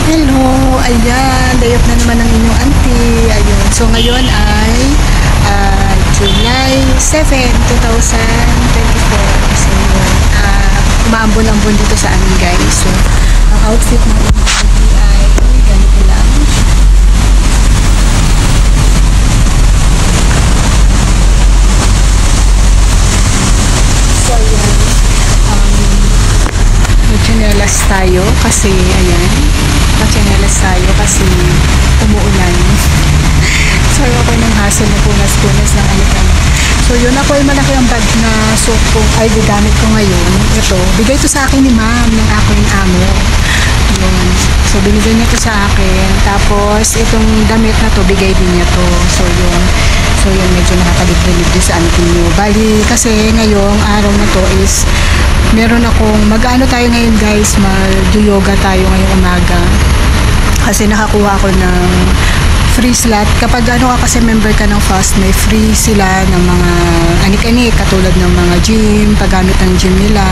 Hello! Ayan, dayok na naman ang inyong auntie. Ayun. So, ngayon ay July 7, 2024. So, yun. Umaambon-ambon dito sa amin, guys. So, ang outfit ng inyong auntie ay ganito lang. So, ayan. Chinelas tayo kasi, ayan. Chinelas tayo kasi umuulan. So, ako ng hassle na punas-punas ng alitan. So, yun ako ay malaki ang bag na suot ko ay gamit ko ngayon. Ito, bigay to sa akin ni ma'am ng aking amo. Yun. So, binigay niya to sa akin. Tapos, itong damit na to, bigay din niya to. So, yun. So, yun, medyo nakakalibre-libre sa auntie niyo. Bali, kasi ngayong araw na to is meron akong, mag-ano tayo ngayon guys, mag-yoga tayo ngayong umaga. Kasi nakakuha ako ng free slot. Kapag ano ka kasi member ka ng FAST, may free sila ng mga anik-anik, katulad ng mga gym, paggamit ng gym nila,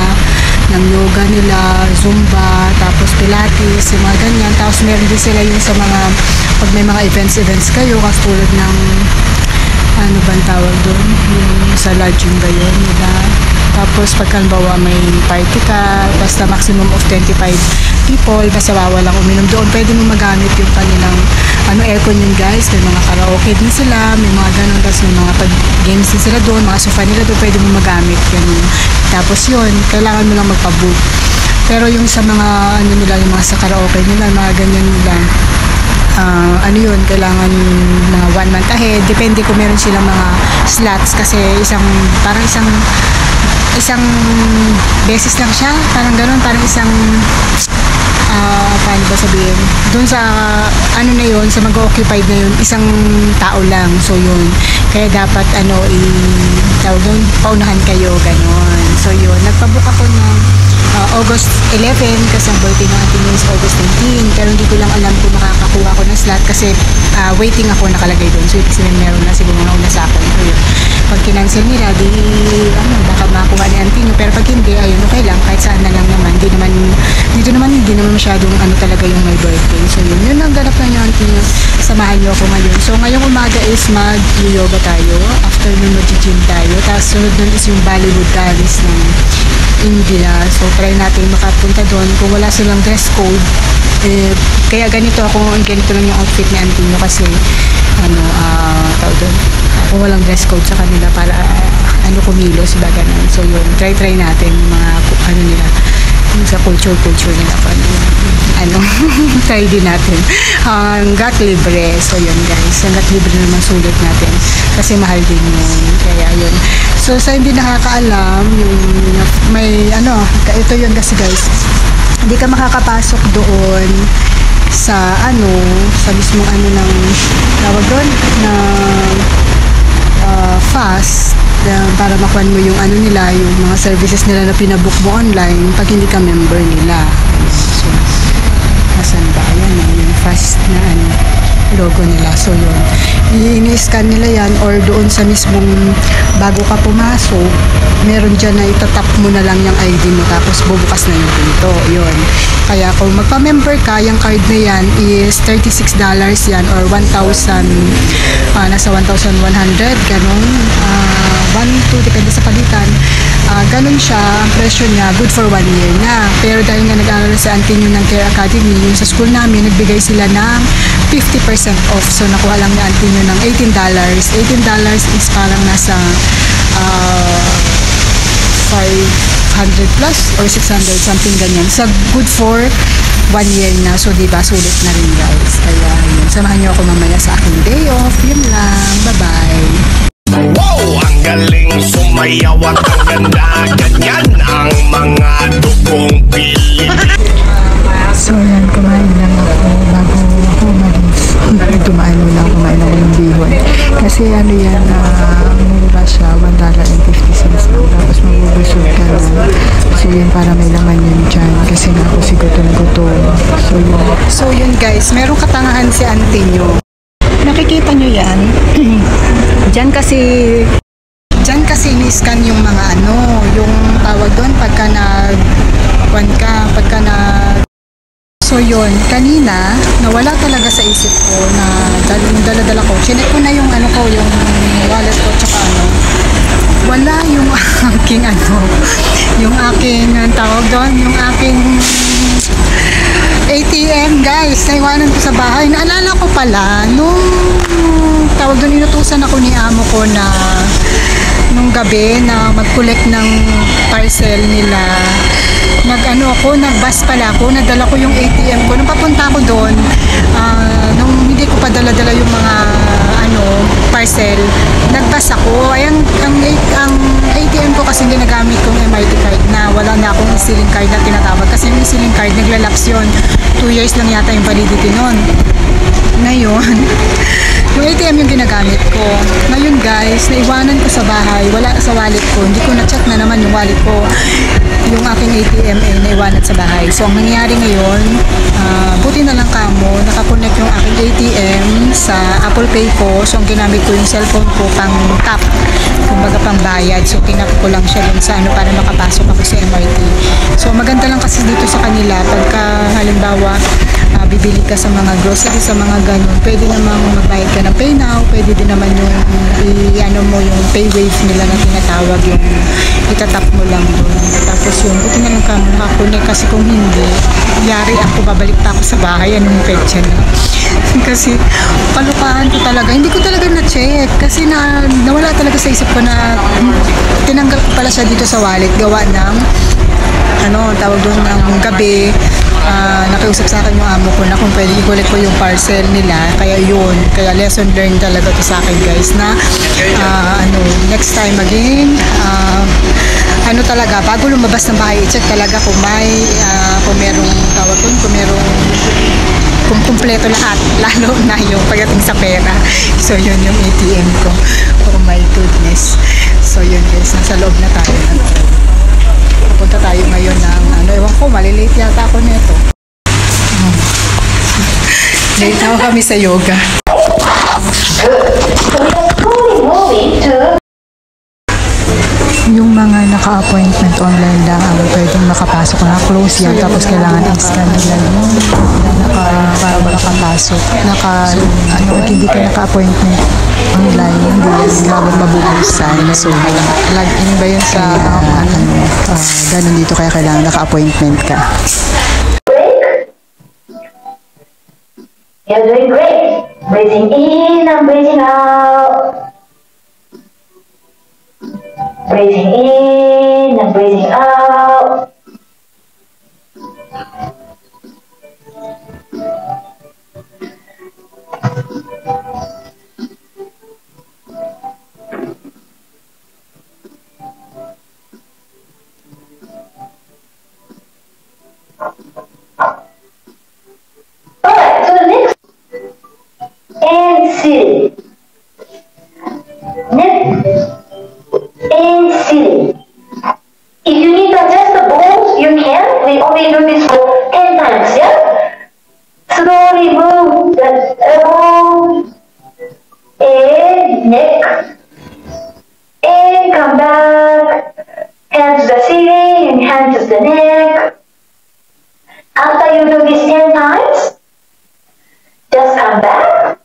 ng yoga nila, zumba, tapos pilates, yung mga ganyan. Tapos meron din sila yung sa mga, pag may mga events kayo, katulad ng ano bang tawag doon, yung sa lodging ba yun nila. Tapos pagkalbawa may party ka, basta maximum of 25 people, basta walang uminom doon, pwede mo magamit yung kanilang aircon yun guys. May mga karaoke din sila, may mga ganun, tapos may mga games din sila doon, mga sofa nila doon, pwede mo magamit ganun. Tapos yun, kailangan mo lang magpa-book. Pero yung sa mga nila, yung mga sa karaoke nila, mga ganyan nila, yun, kailangan na 1 month ahead, depende kung meron silang mga slots, kasi parang isang beses lang siya, parang gano'n, parang isang paano ba sabihin, doon sa na yun, sa mag-occupied na yun, isang tao lang. So yun, kaya dapat tawag doon, paunahan kayo, gano'n. So yun, nagpabook ako ng August 11 kasi ang birthday ng ating is August 19, pero hindi ko lang alam kung makakakuha ko ng slot kasi waiting ako nakalagay doon. So kasi meron na siguro mga una sa akin. So yun, pag kinancel nila, baka makuha ni auntie nyo, pero pag hindi, ayun, okay lang, kahit saan na lang naman. Dito naman hindi naman masyadong talaga yung my birthday. So yun ang ganap na nyo auntie nyo, samahan nyo ako ngayon. So ngayong umaga is mag-yoga tayo, afternoon mag-gym tayo, tapos sunod nun is yung Bollywood Dance ng India. So try natin makapunta doon kung wala silang dress code. Kaya ganito lang yung outfit ni auntie nyo kasi tawag doon, kung walang dress code sa kanila para kumilos ba ganun. So yun, try natin yung mga nila, yung sa culture nila try din natin hanggat libre. So yun guys, hanggat libre naman sulit natin kasi mahal din yun, kaya yun. So sa hindi nakakaalam, yung may ito yun kasi guys, hindi ka makakapasok doon sa sa mismong ng tawag doon na fast para makuha mo yung nila, yung mga services nila na pinabook mo online pag hindi ka member nila. So asan ba? Ayan yung fast na logo nila. So yun, i-scan nila yan, or doon sa mismong bago ka pumasok, meron dyan na itatap mo na lang yung ID mo, tapos bubukas na yung pinto. Yun, kaya kung magpa-member ka, yung card na yan is $36 yan, or 1,000, nasa 1,100 ganun, 1-2 depende sa palitan. Ganun siya, ang presyo niya, good for 1 year na. Pero dahil nga nag-aaral sa auntie nyo ng Care Academy, yung sa school namin, nagbigay sila ng 50% off. So nakuha lang ni auntie nyo ng $18. $18 is parang nasa 500 plus or 600, something ganyan. So good for 1 year na. So diba, sulit na rin guys. Kaya yun, samahan nyo ako mamaya sa aking day off. Yun lang, bye-bye. Wow! Ang galing sumayaw at ang ganda, ganyan ang mga dugong Pilipino. So yan, kumain lang ako bago ako umalis. Kumain ako ng bihon. Kasi yan, mura siya, $1.50 lang. Tapos mabubusog ka lang. So yun, para may laman yun dyan. Kasi nga ako si gutom. So yun guys, merong katangahan si auntie nyo. Nakikita nyo yan? Diyan kasi ni-scan yung mga yung tawag doon pagka So yun, kanina, nawala talaga sa isip ko na yung dala-dala ko. Chinek ko na yung ano ko, yung wallet ko, tsaka ano. Wala yung aking ano, yung aking, ang tawag doon, yung aking ATM, guys. Naiwanan ko sa bahay. Naalala ko pala, nung tawag doon, inutusan ako ni amo ko na nung gabi na mag-collect ng parcel nila. Nag-ano ako, nag-bus pala ako, nadala ko yung ATM ko. Nung papunta ako doon, nung hindi ko pa dala-dala yung mga ano, parcel, nag-bus ako. Ayan, ang ATM ko kasi ginagamit kong MRT card na wala na akong e-ceiling card na tinatawag. Kasi yung e-ceiling card, naglalapse yun. 2 years lang yata yung validity nun. Ngayon, yung ATM yung ginagamit ko. Ngayon guys, naiwanan ko sa bahay. Wala sa wallet ko. Hindi ko na-check na naman yung wallet ko. Yung aking ATM ay naiwanan sa bahay. So, ang nangyari ngayon, buti na lang kamo, nakakonect yung aking ATM sa Apple Pay ko. So, ang ginamit ko yung cellphone ko pang tap. Kumbaga pang bayad. So, tinap ko lang siya dun sa ano para makapasok ako sa MRT. So, maganda lang kasi dito sa kanila. Pagka halimbawa, bibili ka sa mga grocery, sa mga ganun, pwede namang magbayad ka ng pay now, pwede din naman yung ano mo, yung pay wave nila na tinatawag, yung itatap mo lang doon. Tapos yun, buti na lang ka nakakunik kasi kung hindi, yari ako, babalik pa ako sa bahay, anong petsa na. Kasi palukaan ko talaga, hindi ko talaga na-check kasi nawala talaga sa isip ko na tinanggal ko pala siya dito sa wallet, gawa ng ano, tawag doon ng gabi. Nakiusap sa akin yung amo ko na kung pwede i-collect ko yung parcel nila, kaya yun, kaya lesson learned talaga to sa akin guys na ano, next time maging ano talaga, bago lumabas ng bahay, i-check talaga kung may kung merong tawag doon, kung kumpleto lahat, lalo na yung pagdating sa pera. So yun yung ATM ko. Oh my goodness. So yun guys, nasa loob na tayo. Pupunta tayo ngayon ng ano, ewan ko, malilate yata ako nito. Late na kami sa yoga. Yung mga naka-appointment online lang ang pwedeng makapasok na close yan, tapos kailangan i-scan nila yung para makapasok. Ano, hindi ka naka-appointment online, hindi yan mabubuksan. So, log in ba yun sa ganun dito, kaya kailangan naka-appointment ka. You're doing great. Breathing in and breathing out. Breathing in and breathing out. Alright, so the next and sit. Next and sit. If you need to adjust the balls, you can. We only do this for 10 times, yeah? Slowly move the elbow and neck. And come back. Hands to the ceiling and hands to the neck. After you do this 10 times, just come back.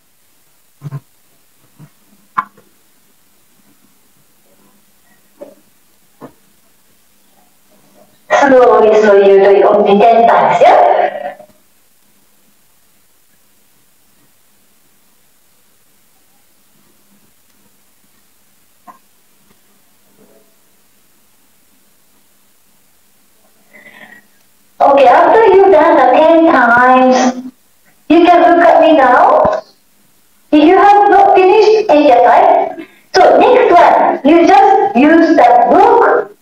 Slowly, so you do it only 10 times, yeah? Okay, after you've done the 10 times, you can look at me now. If you have not finished, take your time. So next one, you just use that book.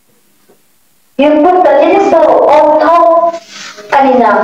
You put the tennis ball on top kanina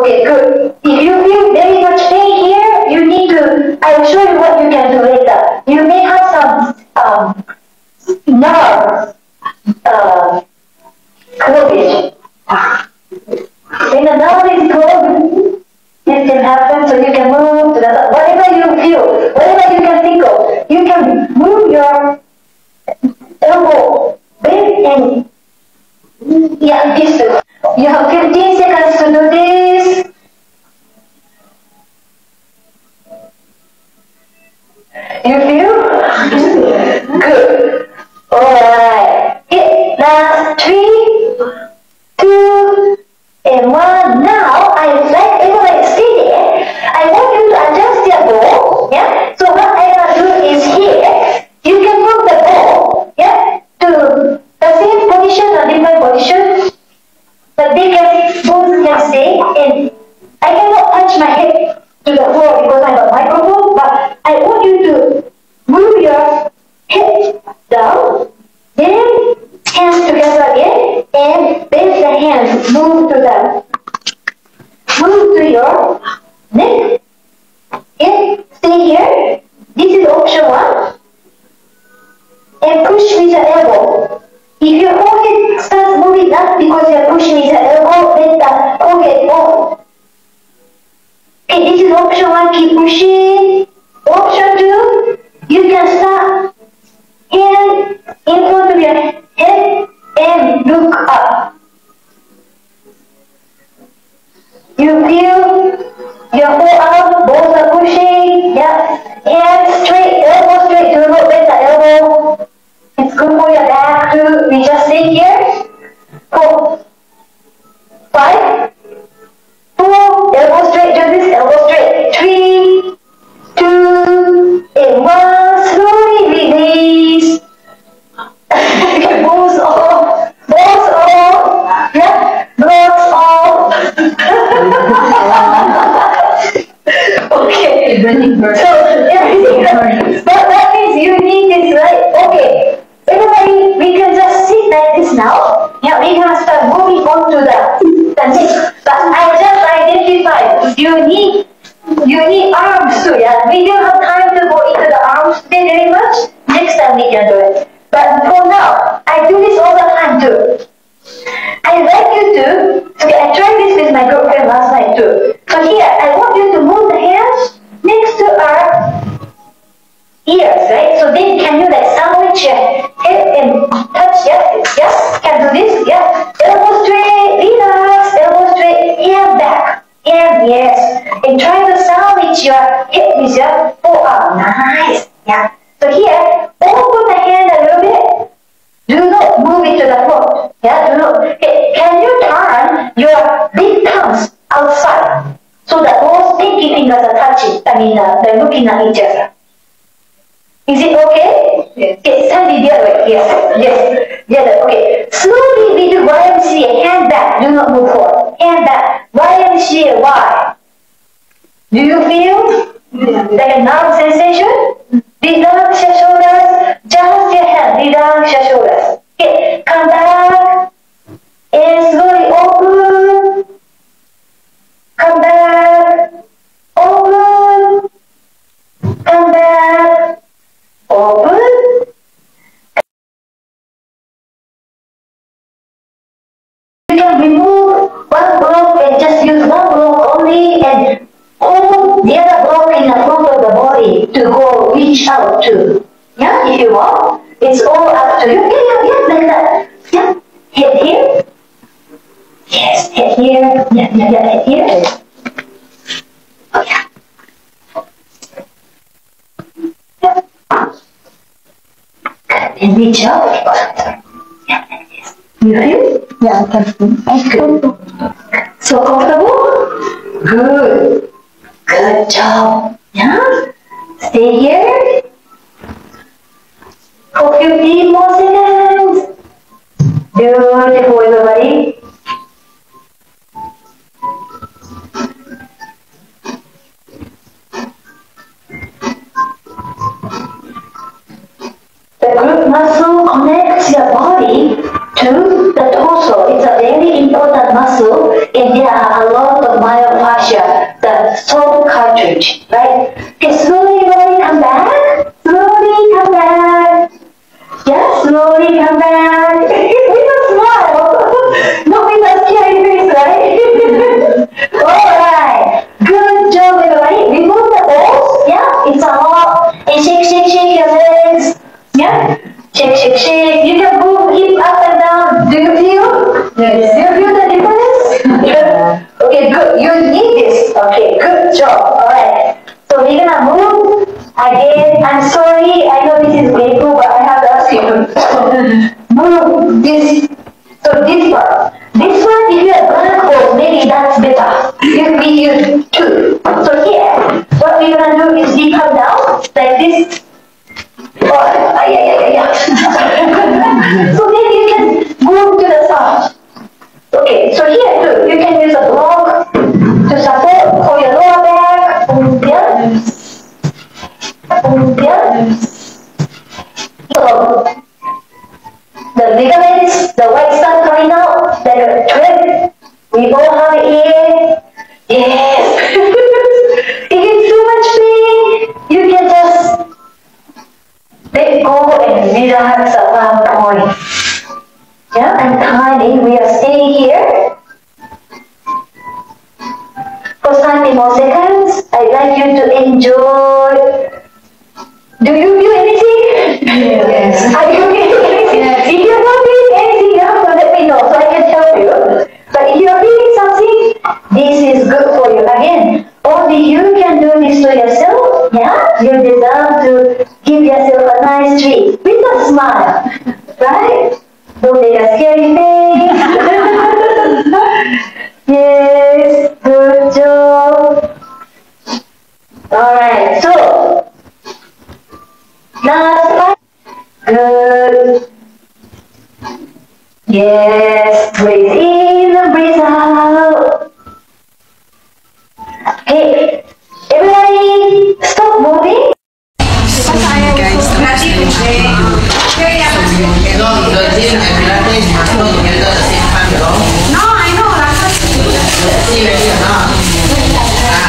Okay, good. If you feel very much pain here, you need to, I'll show you what you can do later. You may have some nerve cloggage. When the nerve is clogged, it can happen, so you can move to the whatever you feel, whatever you can think of. You can move your elbow, bend, and yeah, this too. You have 15 seconds to do this. You feel? Good. Alright. Okay, last 3, 2, and 1. Now, I like everybody stay there. I want you to adjust your ball. Yeah? So what I want to do is here, you can move the ball, yeah, to the same position or different position. But they can, both can stay, and I cannot touch my head to the floor because I have a microphone, but I want you to move your head down, then hands together again, and bend the hands, move to your neck, and stay here. This is option 1, and push with the elbow. If your forehead starts moving up because you are pushing with the elbow, let the forehead move. Okay, this is option 1, keep pushing. Option 2, you can start hand in front of your head and look up. You feel your forearm, both are pushing, yeah. Hands straight, elbow straight, do not bend the elbow. It's good for your back too. We just stay here. 4, 5, 4, elbow straight, do this, elbow straight. 3, 2, and 1. Slowly release. Balls off. Yeah, blocks off. Okay. So everything. But that means you need this, right? Okay. Everybody, we can just sit like this now. Yeah, we can start moving on to the next. But I just identified you need arms too. Yeah, we don't have time to go into the arms today very much. Next time we can do it. But for now, I do this all the time too. I like you to. Okay, I tried this with my girlfriend last night too. So here, I want you to move the hands next to our ears, right? So then can you like sandwich your head and touch, yeah, can do this, yeah. Elbow straight, relax, elbow straight, hand back, and yes. And try to sandwich your head with your forearm, nice, yeah. So here, open the hand a little bit, do not move it to the front, yeah, do not. Okay, can you turn your big thumbs outside so that both pinky fingers are touching, they're looking at each other. Is it okay? Yes. Okay, stand the other way. Yes. The other. Okay. Slowly we do YMCA. Hand back. Do not move forward. Hand back. YMCA. Y. Do you feel like a numb sensation? Relax your shoulders. Just your hand. Relax your shoulders. Okay. Come back. And slowly open. Come back. Open. Come back. Open. You can remove one block and just use one block only and hold the other block in the front of the body to go reach out to. Yeah, if you want. It's all up to you. Yeah, like that. Yeah. Head here. Yes, head here. Yeah, head here. Oh, yeah. And reach out. Yeah, like this. You feel? Yeah, I can feel. I can. So comfortable? Good. Good job. Yeah? Stay here. For 15 more seconds. Beautiful, everybody. The glute muscle connects your body to the torso. It's a very very important muscle, and there are a lot of myofascia, the soft cartilage, right? Okay, slowly, slowly come back. Slowly come back. Yeah, slowly come back. With a smile. Not with a scary face, right? Alright. Good job, everybody. Remove the balls. Yeah, it's a lot. And shake, shake, shake your legs. Yeah. Shake, shake, shake. You can move hip up and down. Do you feel? Yes. Do you feel the difference? Yeah. Okay, good. You need this. Okay, good job. Alright. So we're gonna move again. I'm sorry, I know this is painful, but I have to ask you. Move this. So this part. This one, if you have blank hole, maybe that's better. We use two. So here, what we're gonna do is we come down like this. Oh, yeah. So then you can move to the side. Okay, so here too, you can use a block to support for your lower back. So the ligaments, the white stuff coming out, like a thread. We all have it here. Yes. If it's too much pain, you can just let go and relax at one point. Yeah, and tiny, we are staying here for 30 more seconds. I'd like you to enjoy. Do you feel anything? Yes. Are you feeling anything? Yes. If you're not feeling anything, you have to let me know so I can help you. But if you're feeling something, this is good for you. Again, only you can do this to yourself. Yeah? You deserve to give yourself a nice treat with a smile. Right? Don't make a scary face. Yes, good job. Alright, so last part. Good. Yes, breathe in and breathe out. Okay, everybody stop moving. Guys, tapos na yung No, the gym and Pilates must go together at the same time, you know? No, I know. That's See already or not? Ah.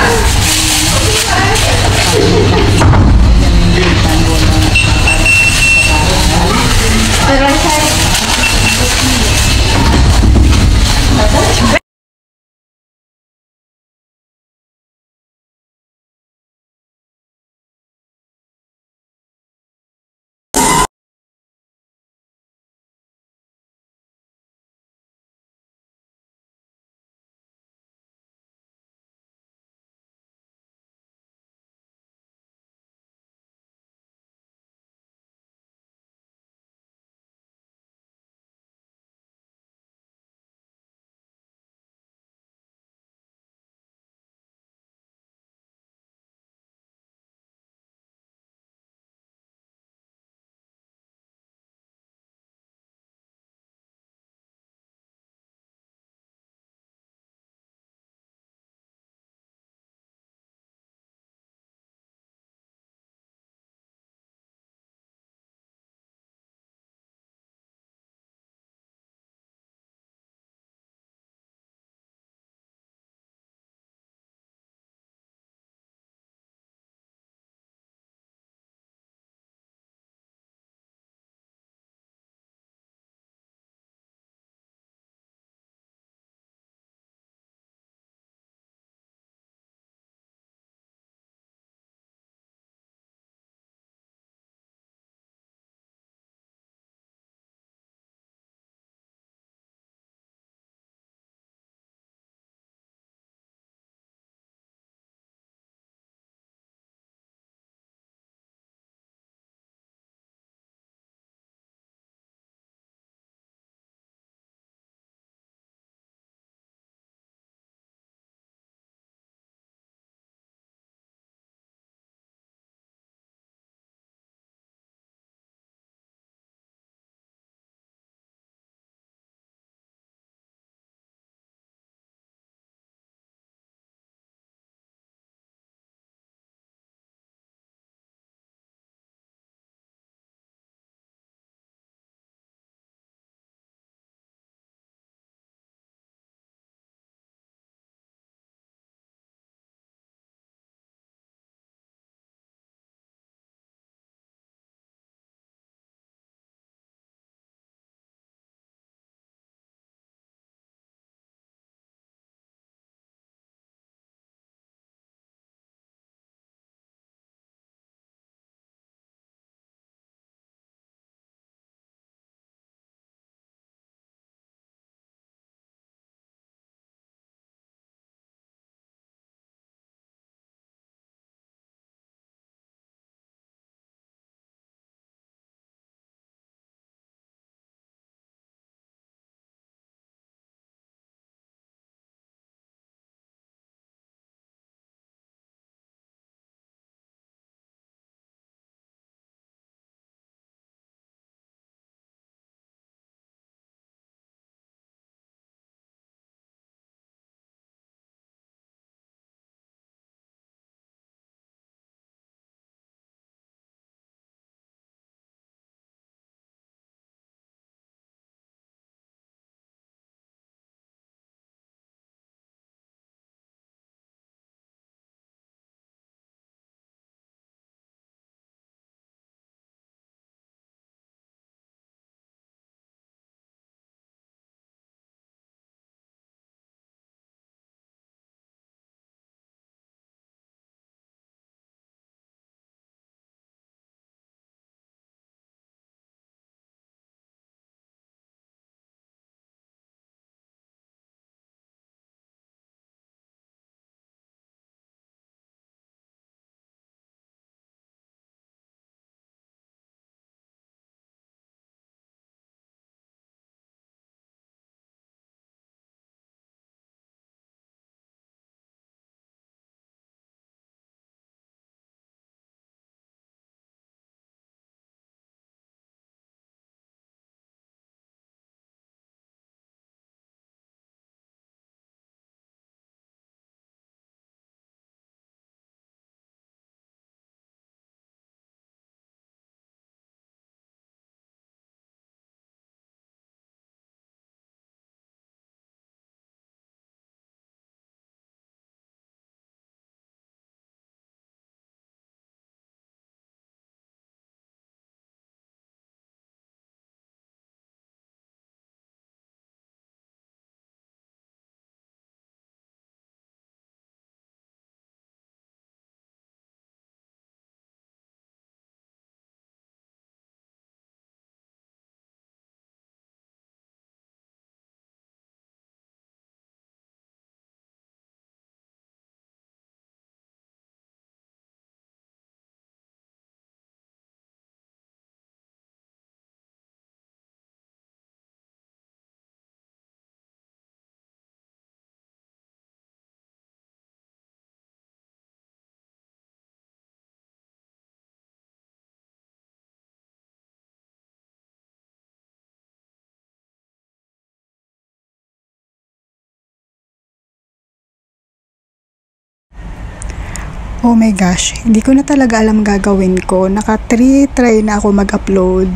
Oh my gosh, hindi ko na talaga alam gagawin ko. Naka-try na ako mag-upload,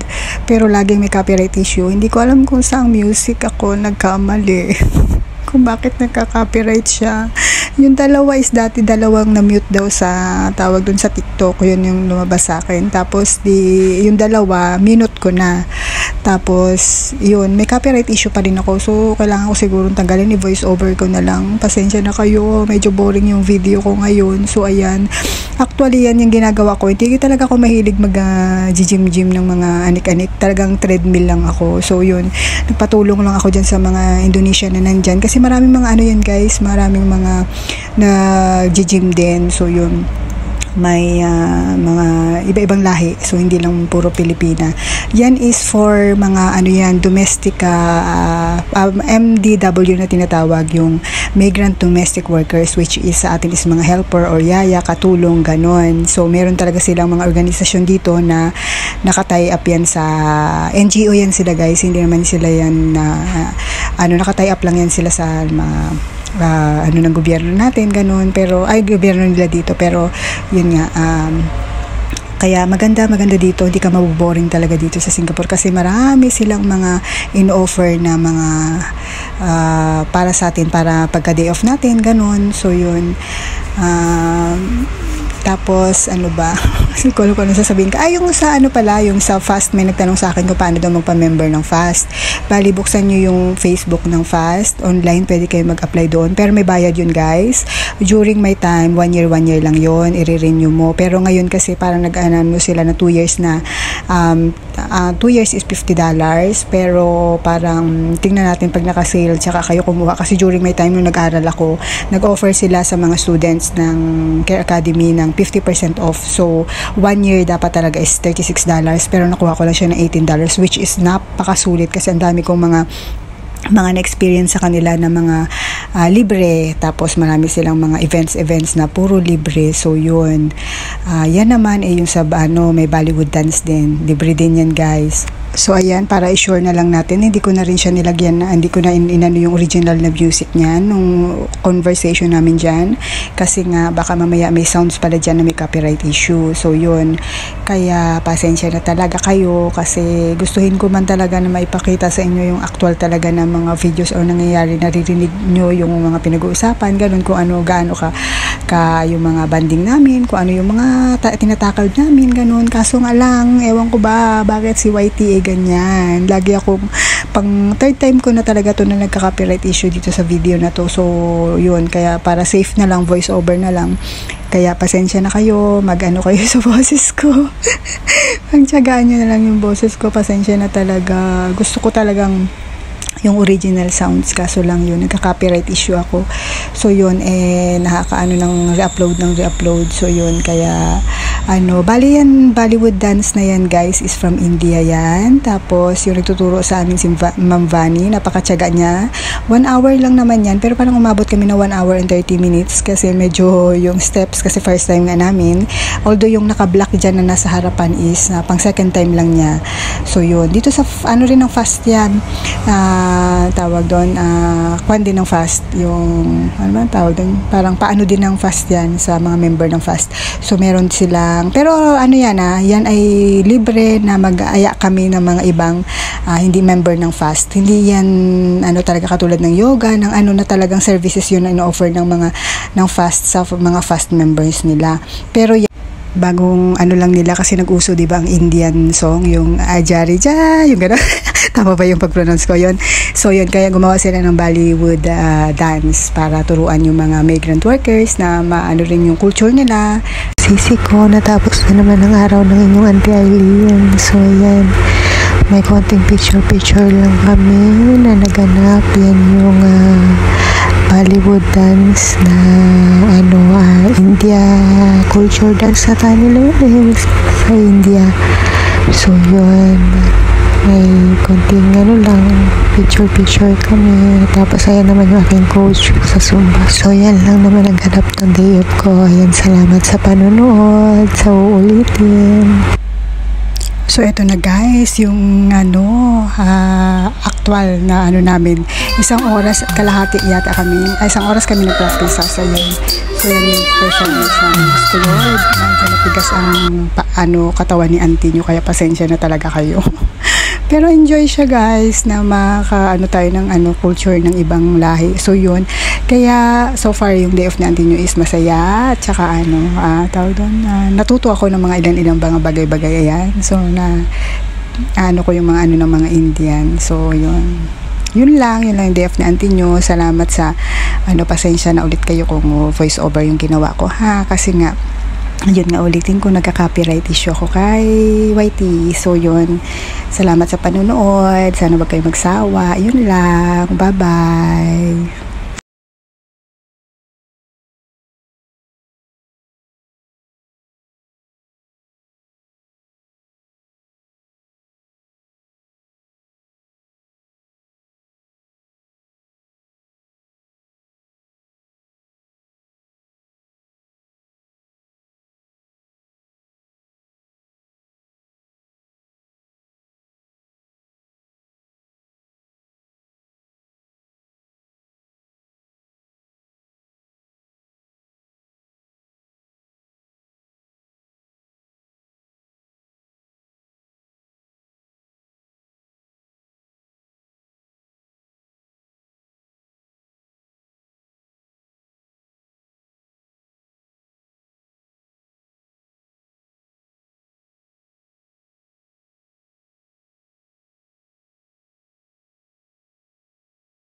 pero laging may copyright issue. Hindi ko alam kung saang music ako nagkamali. Kung bakit nagka-copyright siya. Yung dalawa is dati dalawang na-mute daw sa tawag dun sa TikTok. Yun yung lumabas sa akin. Tapos yung dalawa, minute ko na. Tapos, yun, may copyright issue pa rin ako. So, kailangan ko sigurong tanggalin. I-voice over ko na lang. Pasensya na kayo. Medyo boring yung video ko ngayon. So, ayan. Actually, yan yung ginagawa ko. Hindi talaga ako mahilig mag-gym ng mga anik-anik. Talagang treadmill lang ako. So, yun. Nagpatulong lang ako dyan sa mga Indonesian na nandyan. Kasi maraming mga ano yan, guys. Maraming mga nag-gym din. So, yun. May mga iba-ibang lahi, so hindi lang puro Pilipina. Yan is for mga ano yan, domestic MDW na tinatawag, yung migrant domestic workers, which is sa atin is mga helper or yaya, katulong, ganon. So meron talaga silang mga organisasyon dito na nakatie up yan sa NGO yan sila, guys. Hindi naman sila yan na nakatie up lang yan sila sa mga ng gobyerno natin, ganun, pero ay gobyerno nila dito, pero yun nga, kaya maganda dito, hindi ka maboboring talaga dito sa Singapore kasi marami silang mga in-offer na mga para sa atin, para pagka day off natin, ganun. So yun, tapos ano ba, hindi ko alam kung ano sasabihin ka. Yung sa ano pala, yung sa FAST, may nagtanong sa akin kung paano daw magpa-member ng FAST. Bali, buksan nyo yung Facebook ng FAST online, pwede kayo mag-apply doon, pero may bayad yun, guys. During my time, 1 year lang yun, i-renew mo. Pero ngayon kasi parang nag-ano sila na 2 years na, 2 years is $50, pero parang tingnan natin pag naka-sale tsaka kayo kumuha, kasi during my time nung nag-aral ako, nag-offer sila sa mga students ng Care Academy ng 50% off. So 1 year dapat talaga is $36, pero nakuha ko lang siya ng $18, which is napakasulit kasi ang dami kong mga na-experience sa kanila na mga libre, tapos marami silang mga events na puro libre. So yun, yan naman yung sa may Bollywood dance din, libre din yan, guys. So ayan, para i-sure na lang natin, hindi ko na rin siya nilagyan na, hindi ko na inano yung original na music niyan nung conversation namin dyan, kasi nga baka mamaya may sounds pala dyan na may copyright issue. So yun, kaya pasensya na talaga kayo, kasi gustuhin ko man talaga na maipakita sa inyo yung actual talaga na mga videos o nangyayari, naririnig nyo yung mga pinag-uusapan, ganun, kung ano, gaano ka yung mga banding namin, kung ano yung mga tinatakal namin, ganun. Kaso nga lang, ewan ko ba, bakit si YT ganyan. Lagi akong, pang third time ko na talaga to na nagka-copyright issue dito sa video na to. So, yun, kaya para safe na lang, voice over na lang. Kaya pasensya na kayo, mag-ano kayo sa boses ko. Pagtsagaan nyo na lang yung boses ko, pasensya na talaga. Gusto ko talagang yung original sounds, kaso lang yun, nagka-copyright issue ako. So yun, nakakaano ng re-upload. So yun, kaya bali yan, Bollywood dance na yan, guys, is from India yan. Tapos yung nagtuturo sa amin si Ma'am Vani, napakatyaga niya. 1 hour lang naman yan, pero parang umabot kami na 1 hour and 30 minutes kasi medyo yung steps, kasi first time nga namin, although yung naka-black dyan na nasa harapan is pang second time lang niya. So yun, dito sa rin ng fast yan, tawag doon, kwan din ng fast, yung ano ba tawag doon, parang paano din ng fast yan sa mga member ng fast. So meron silang, pero ano yan, yan ay libre na mag-aya kami ng mga ibang hindi member ng fast. Hindi yan talaga katulad ng yoga, ng na talagang services yun na ino-offer ng mga ng fast sa mga fast members nila. Pero yan, bagong lang nila, kasi nag-uso diba ang Indian song, yung Ajarija, yung gano'n. Tama ba yung pag-pronounce ko yun? So yun, kaya gumawa sila ng Bollywood dance para turuan yung mga migrant workers na maano rin yung culture nila. Sisi ko, natapos na naman ang araw ng inyong Auntie Eileen. So yan, may konting picture lang kami na naganap. Yan yung Bollywood dance na India culture dance sa kanila sa India. So yun, may konting lang, picture kami. Tapos ayan naman yung aking coach sa Zumba. So yan lang naman ang ganap ng day off ko. Ayan, salamat sa panonood, sa uulitin. So ito na, guys, yung actual na namin. 1 oras at kalahati yata kami. 1 oras kami nag-practice sa yun. So yan yung Persian rice namin. Gusto Lord, medyo matigas ang katawan ni auntie nyo, kaya pasensya na talaga kayo. Pero enjoy siya guys, na maka tayo ng culture ng ibang lahi. So yun, kaya so far yung day off ni auntie nyo is masaya. At saka tawag doon, natuto ako ng mga ilang mga bagay-bagay. Ayan. So ko yung mga ng mga Indian. So yun lang yung day off ni auntie nyo. Salamat sa pasensya na ulit kayo kung voice over yung ginawa ko ha, kasi nga yun nga, ulitin ko, nagka-copyright issue ako kay YT. So yun, salamat sa panunood, sana wag kayo magsawa. Yun lang, bye bye.